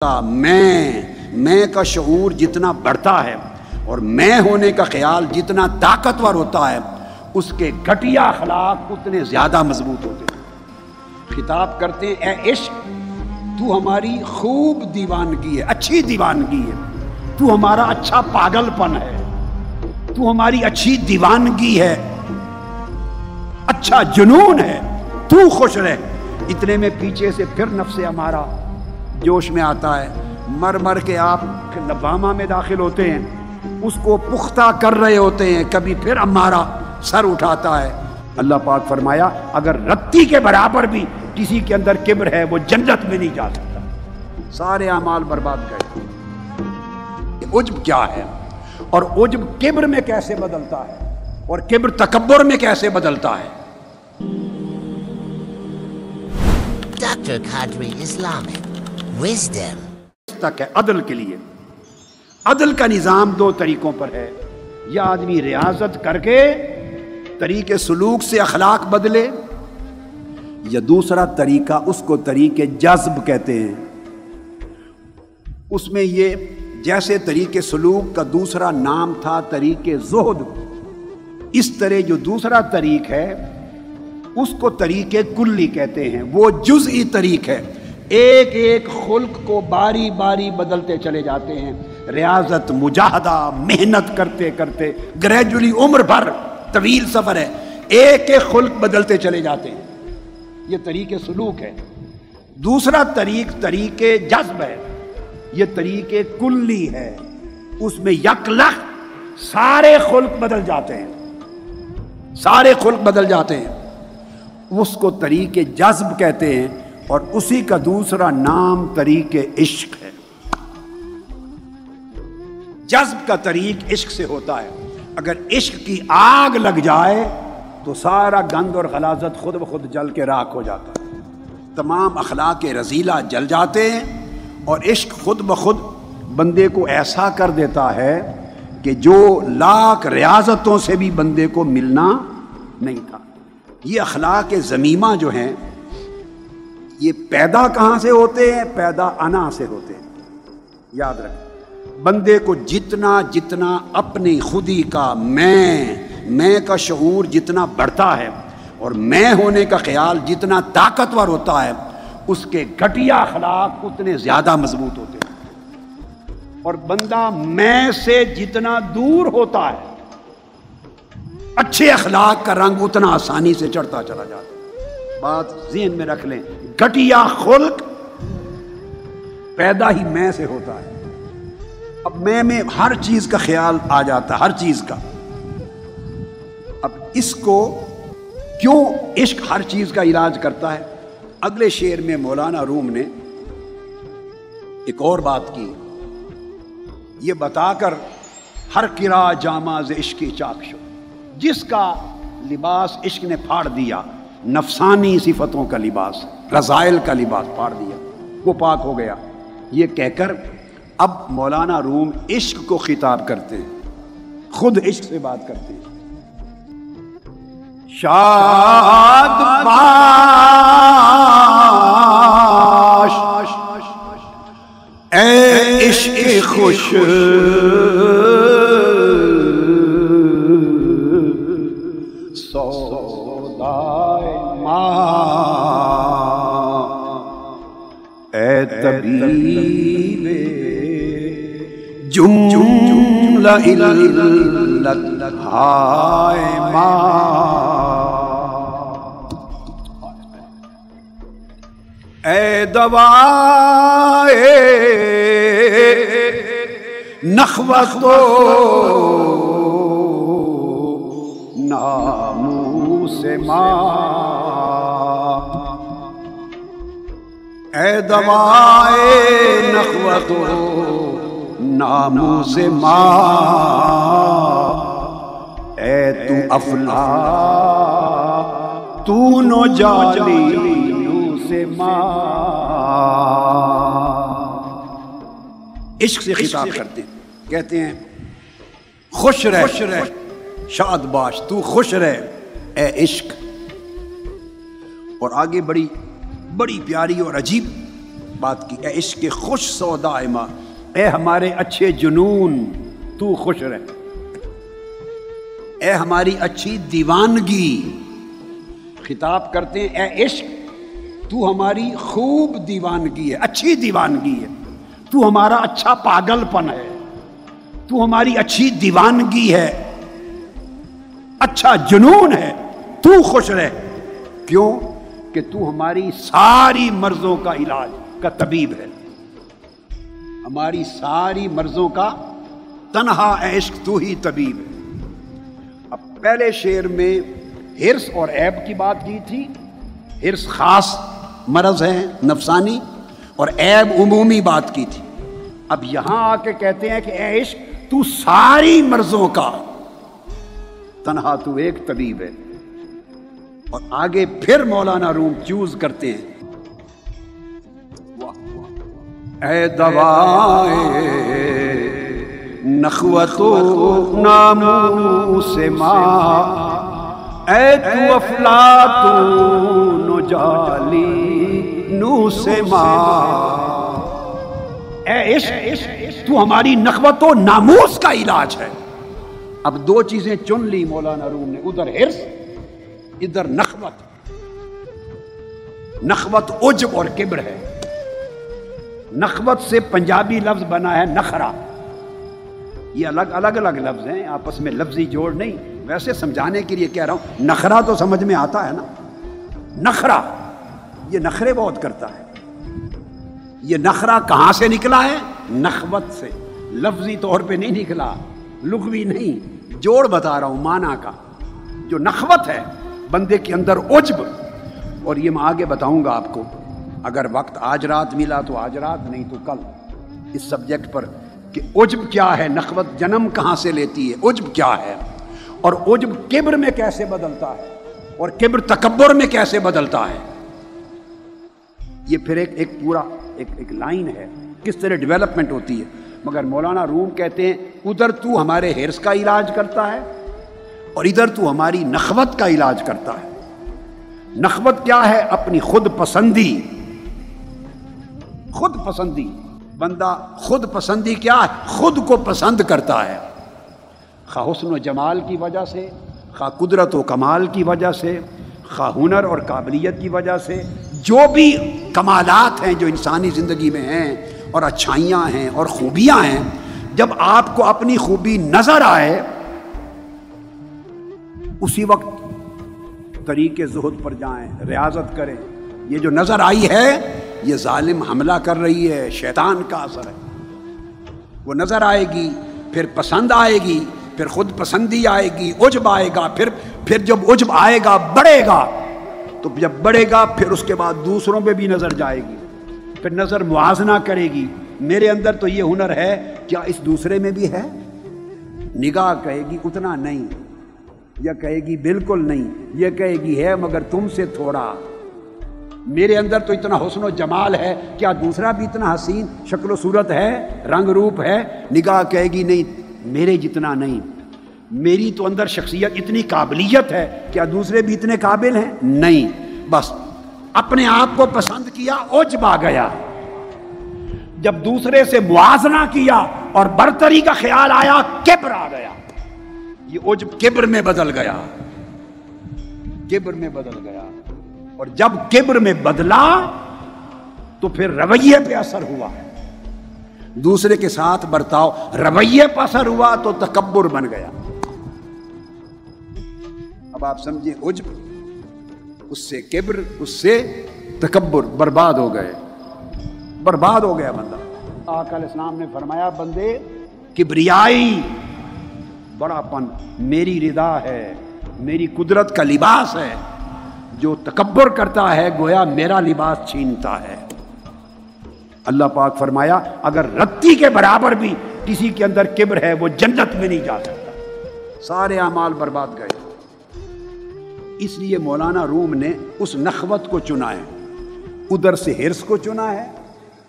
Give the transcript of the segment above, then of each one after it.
میں کا شعور جتنا بڑھتا ہے اور میں ہونے کا خیال جتنا طاقتور ہوتا ہے اس کے گھٹیا اخلاق اتنے زیادہ مضبوط ہوتے ہیں۔ خطاب کرتے ہیں اے عشق تو ہماری خوب دیوانگی ہے، اچھی دیوانگی ہے، تو ہمارا اچھا پاگل پن ہے، تو ہماری اچھی دیوانگی ہے، اچھا جنون ہے، تو خوش رہ۔ اتنے میں پیچھے سے پھر نفس ہمارا جوش میں آتا ہے، مر مر کے آپ لبامہ میں داخل ہوتے ہیں، اس کو پختہ کر رہے ہوتے ہیں، کبھی پھر ہمارا سر اٹھاتا ہے۔ اللہ پاک فرمایا اگر رتی کے برابر بھی کسی کے اندر کبر ہے وہ جنت میں نہیں جا سکتا، سارے اعمال برباد کر۔ عجب کیا ہے اور عجب کبر میں کیسے بدلتا ہے اور کبر تکبر میں کیسے بدلتا ہے؟ Dr. Qadri Islamic Wisdom تک ہے عدل کے لیے۔ عدل کا نظام دو طریقوں پر ہے، یا آدمی ریاضت کر کے طریقے سلوک سے اخلاق بدلے، یا دوسرا طریقہ اس کو طریقے جذب کہتے ہیں۔ اس میں یہ جیسے طریقے سلوک کا دوسرا نام تھا طریقے زہد، اس طرح جو دوسرا طریق ہے اس کو طریقے کلی کہتے ہیں۔ وہ جزئی طریق ہے، ایک ایک خلق کو باری باری بدلتے چلے جاتے ہیں، ریاضت مجاہدہ محنت کرتے کرتے گریجولی عمر بھر طویل سفر ہے، ایک ایک خلق بدلتے چلے جاتے ہیں، یہ طریقے سلوک ہے۔ دوسرا طریق جذب ہے، یہ طریقے کلی ہے، اس میں یک لخت سارے خلق بدل جاتے ہیں، سارے خلق بدل جاتے ہیں، اس کو طریق جذب کہتے ہیں، اور اسی کا دوسرا نام طریق عشق ہے۔ جذب کا طریق عشق سے ہوتا ہے، اگر عشق کی آگ لگ جائے تو سارا گند اور غلاظت خود بخود جل کے راکھ ہو جاتا ہے، تمام اخلاق رذیلہ جل جاتے ہیں، اور عشق خود بخود بندے کو ایسا کر دیتا ہے کہ جو لاکھ ریاضتوں سے بھی بندے کو ملنا نہیں تھا۔ یہ اخلاق ذمیمہ جو ہیں یہ پیدا کہاں سے ہوتے ہیں؟ پیدا انا سے ہوتے ہیں۔ یاد رکھیں، بندے کو جتنا جتنا اپنی خودی کا میں کا شعور جتنا بڑھتا ہے اور میں ہونے کا خیال جتنا طاقتور ہوتا ہے اس کے گھٹیا اخلاق اتنے زیادہ مضبوط ہوتے ہیں، اور بندہ میں سے جتنا دور ہوتا ہے اچھے اخلاق کا رنگ اتنا آسانی سے چڑھتا چلا جاتا ہے۔ بات ذہن میں رکھ لیں، گھٹیا خلق پیدا ہی میں سے ہوتا ہے۔ اب میں ہر چیز کا خیال آ جاتا ہے، ہر چیز کا۔ اب اس کو کیوں عشق ہر چیز کا علاج کرتا ہے؟ اگلے شعر میں مولانا روم نے ایک اور بات کی، یہ بتا کر ہر کرا جامہ ز عشقی چاک شو، جس کا لباس عشق نے پھاڑ دیا، نفسانی صفتوں کا لباس، رذائل کا لباس پھاڑ دیا، وہ پاک ہو گیا۔ یہ کہہ کر اب مولانا روم عشق کو خطاب کرتے ہیں، خود عشق سے بات کرتے ہیں۔ شاد باش اے عشق خوش سودائے ماں، اے طبیب جملہ علت ہائے ماں، اے دوائے نخوت و ناموس ماں، اے دوائے نخوت و ناموس ماں، اے تو افلا تو نو جالی سے ماں۔ عشق سے خطاب کرتے ہیں، کہتے ہیں خوش رہ شاد باش، تو خوش رہ اے عشق، اور آگے بڑی پیاری اور عجیب بات کی، اے عشق خوش سودا ماں، اے ہمارے اچھے جنون تو خوش رہ، اے ہماری اچھی دیوانگی، خطاب کرتے ہیں اے عشق تو ہماری خوب دیوانگی ہے، اچھی دیوانگی ہے، تو ہمارا اچھا پاگل پن ہے، تو ہماری اچھی دیوانگی ہے، اچھا جنون ہے، تو خوش رہ، کیوں کہ تو ہماری ساری مرضوں کا علاج کا طبیب ہے، ہماری ساری مرضوں کا تنہا عشق تو ہی طبیب ہے۔ اب پہلے شعر میں حرص اور عیب کی بات کی تھی، حرص خاص مرض ہے نفسانی اور عیب عمومی بات کی تھی، اب یہاں آ کے کہتے ہیں کہ اے عشق تو ساری مرضوں کا تنہا تو ایک طبیب ہے، اور آگے پھر مولانا روم چوز کرتے ہیں، اے دوائے نخوت و ناموس ماں، اے تو افلاطون و جالی نوس ماں، اے عشق تو ہماری نخوت و ناموس کا علاج ہے۔ اب دو چیزیں چن لی مولانا روم نے، ادھر حرص ادھر نخوت، نخوت عجب اور کبر ہے، نخوت سے پنجابی لفظ بنا ہے نخرا، یہ الگ الگ لفظ ہیں، آپس میں لفظی جوڑ نہیں، ویسے سمجھانے کے لیے کہہ رہا ہوں، نخرا تو سمجھ میں آتا ہے نا، نخرا یہ نخرے بہت کرتا ہے، یہ نخرا کہاں سے نکلا ہے؟ نخوت سے، لفظی طور پہ نہیں نکلا، لغوی نہیں، جوڑ بتا رہا ہوں معنی کا، جو نخوت ہے بندے کے اندر عجب، اور یہ میں آگے بتاؤں گا آپ کو، اگر وقت آج رات ملا تو آج رات، نہیں تو کل، اس سبجیکٹ پر کہ عجب کیا ہے، نخوت جنم کہاں سے لیتی ہے، عجب کیا ہے، اور عجب کبر میں کیسے بدلتا ہے، اور کبر تکبر میں کیسے بدلتا ہے، یہ پھر ایک پورا ایک لائن ہے، کس طرح ڈیولپمنٹ ہوتی ہے، مگر مولانا روم کہتے ہیں ادھر تو ہمارے حرص کا علاج کرتا ہے اور ادھر تو ہماری نخوت کا علاج کرتا ہے۔ نخوت کیا ہے؟ اپنی خود پسندی، خود پسندی، بندہ خود پسندی کیا ہے؟ خود کو پسند کرتا ہے، خواہ حسن و جمال کی وجہ سے، خواہ قدرت و کمال کی وجہ سے، خواہ ہنر اور قابلیت کی وجہ سے، جو بھی کمالات ہیں جو انسانی زندگی میں ہیں اور اچھائیاں ہیں اور خوبیاں ہیں، جب آپ کو اپنی خوبی نظر آئے اسی وقت طریق زہد پر جائیں، ریاضت کریں، یہ جو نظر آئی ہے یہ ظالم حملہ کر رہی ہے، شیطان کا اثر ہے، وہ نظر آئے گی، پھر پسند آئے گی، پھر خود پسندی آئے گی، عجب آئے گا، پھر جب عجب آئے گا بڑھے گا، تو جب بڑھے گا پھر اس کے بعد دوسروں پہ بھی نظر جائے گی، پھر نظر موازنہ کرے گی، میرے اندر تو یہ ہنر ہے، کیا اس دوسرے میں بھی ہے؟ نگاہ کہے گی اتنا نہیں، یا کہے گی بالکل نہیں، یہ کہے گی ہے مگر تم سے تھوڑا، میرے اندر تو اتنا حسن و جمال ہے، کیا دوسرا بھی اتنا حسین شکل و صورت ہے، رنگ روپ ہے؟ نگاہ کہے گی نہیں، میرے جتنا نہیں، میری تو اندر شخصیت اتنی قابلیت ہے، کیا دوسرے بھی اتنے قابل ہیں؟ نہیں، بس اپنے آپ کو پسند کیا، عجب آ گیا، جب دوسرے سے موازنہ کیا اور برتری کا خیال آیا، کبر آ گیا، یہ عجب کبر میں بدل گیا، کبر میں بدل گیا، اور جب کبر میں بدلا تو پھر رویے پہ اثر ہوا، دوسرے کے ساتھ برتاؤ رویے پہ اثر ہوا تو تکبر بن گیا۔ اب آپ سمجھیں، عجب، اس سے کبر، اس سے تکبر، برباد ہو گئے، برباد ہو گیا بندہ۔ آقا علیہ السلام نے فرمایا بندے کبریائی، بڑا پن میری رضا ہے، میری قدرت کا لباس ہے، جو تکبر کرتا ہے گویا میرا لباس چھینتا ہے۔ اللہ پاک فرمایا اگر رتی کے برابر بھی کسی کے اندر کبر ہے وہ جنت میں نہیں جا سکتا، سارے اعمال برباد گئے۔ اس لیے مولانا روم نے اس نخوت کو چنا ہے، ادھر سے حرص کو چنا ہے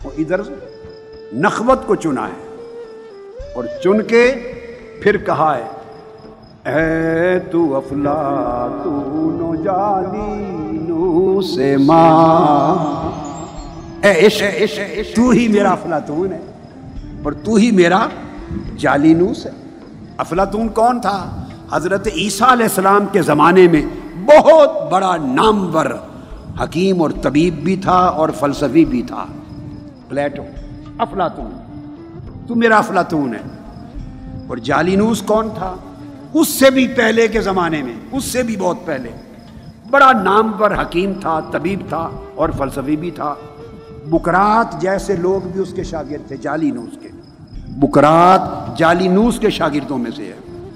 اور ادھر نخوت کو چنا ہے، اور چن کے پھر کہا ہے اے تو افلاطون و جالینوس ماں، اے عشق تو ہی میرا افلاطون ہے اور تو ہی میرا جالینوس ہے۔ افلاطون کون تھا؟ حضرت عیسیٰ علیہ السلام کے زمانے میں بہت بڑا نامور حکیم اور طبیب بھی تھا اور فلسفی بھی تھا، پلیٹو۔ افلاطون، تو میرا افلاطون ہے۔ اور جالینوس کون تھا؟ اس سے بھی پہلے کے زمانے میں، اس سے بھی بہت پہلے بڑا نامور حکیم تھا، طبیب تھا اور فلسفی بھی تھا۔ بکرات جیسے لوگ بھی اس کے شاگرد تھے، جالینوس کے۔ بکرات جالینوس کے شاگردوں میں سے ہے۔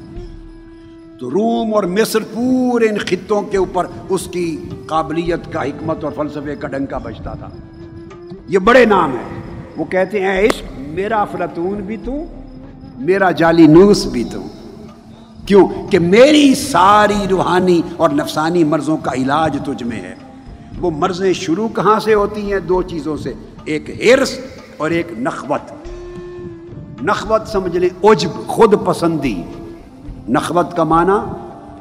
تو روم اور مصر پورے ان خطوں کے اوپر اس کی قابلیت کا، حکمت اور فلسفے کا ڈنکا بجتا تھا۔ یہ بڑے نام ہیں۔ وہ کہتے ہیں اے عشق میرا افلاطون بھی تو، میرا جالینوس بھی تو۔ کیوں کہ میری ساری روحانی اور نفسانی مرضوں کا علاج تجھ میں ہے۔ وہ مرضیں شروع کہاں سے ہوتی ہیں؟ دو چیزوں سے، ایک حرص اور ایک نخوت۔ نخوت سمجھ لیں عجب، خود پسندی۔ نخوت کا معنی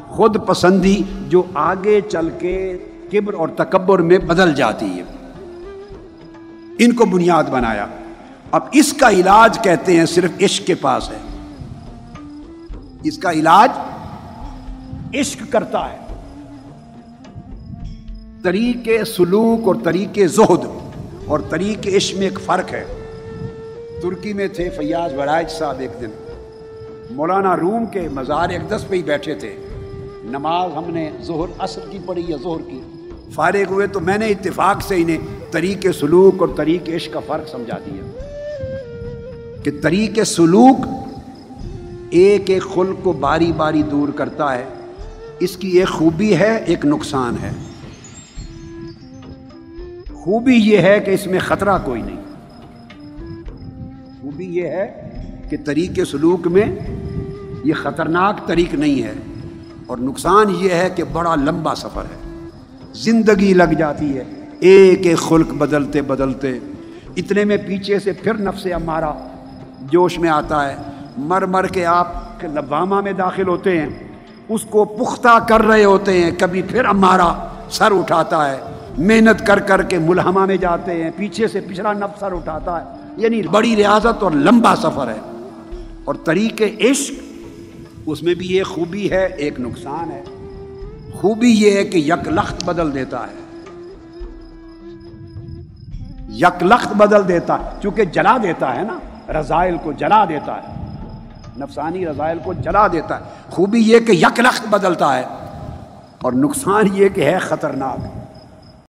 خود پسندی، جو آگے چل کے کبر اور تکبر میں بدل جاتی ہے۔ ان کو بنیاد بنایا۔ اب اس کا علاج کہتے ہیں صرف عشق کے پاس ہے۔ اس کا علاج عشق کرتا ہے۔ طریقے سلوک اور طریقے زہد اور طریقے عشق میں ایک فرق ہے۔ ترکی میں تھے فیاض برائج صاحب، ایک دن مولانا روم کے مزار اقدس پہ ہی بیٹھے تھے۔ نماز ہم نے ظہر عصر کی پڑھی یا ظہر کی، فارغ ہوئے تو میں نے اتفاق سے انہیں طریقے سلوک اور طریقے عشق کا فرق سمجھا دیا کہ طریقے سلوک ایک ایک خلق کو باری باری دور کرتا ہے۔ اس کی ایک خوبی ہے، ایک نقصان ہے۔ خوبی یہ ہے کہ اس میں خطرہ کوئی نہیں۔ خوبی یہ ہے کہ طریقے سلوک میں یہ خطرناک طریق نہیں ہے، اور نقصان یہ ہے کہ بڑا لمبا سفر ہے، زندگی لگ جاتی ہے ایک ایک خلق بدلتے بدلتے۔ اتنے میں پیچھے سے پھر نفس امارہ جوش میں آتا ہے، مر مر کے آپ لوامہ میں داخل ہوتے ہیں، اس کو پختہ کر رہے ہوتے ہیں، کبھی پھر امارہ سر اٹھاتا ہے، محنت کر کر کے ملہمہ میں جاتے ہیں، پیچھے سے پچھلا نفس سر اٹھاتا ہے۔ یعنی بڑی ریاضت اور لمبا سفر ہے۔ اور طریق عشق اس میں بھی ایک خوبی ہے، ایک نقصان ہے۔ خوبی یہ ہے کہ یک لخت بدل دیتا ہے، یک لخت بدل دیتا ہے، چونکہ جلا دیتا ہے نا، رذائل کو جلا دیتا ہے، نفسانی رذائل کو جلا دیتا ہے۔ خوبی یہ کہ یک لخت بدلتا ہے، اور نقصان یہ کہ ہے خطرناک۔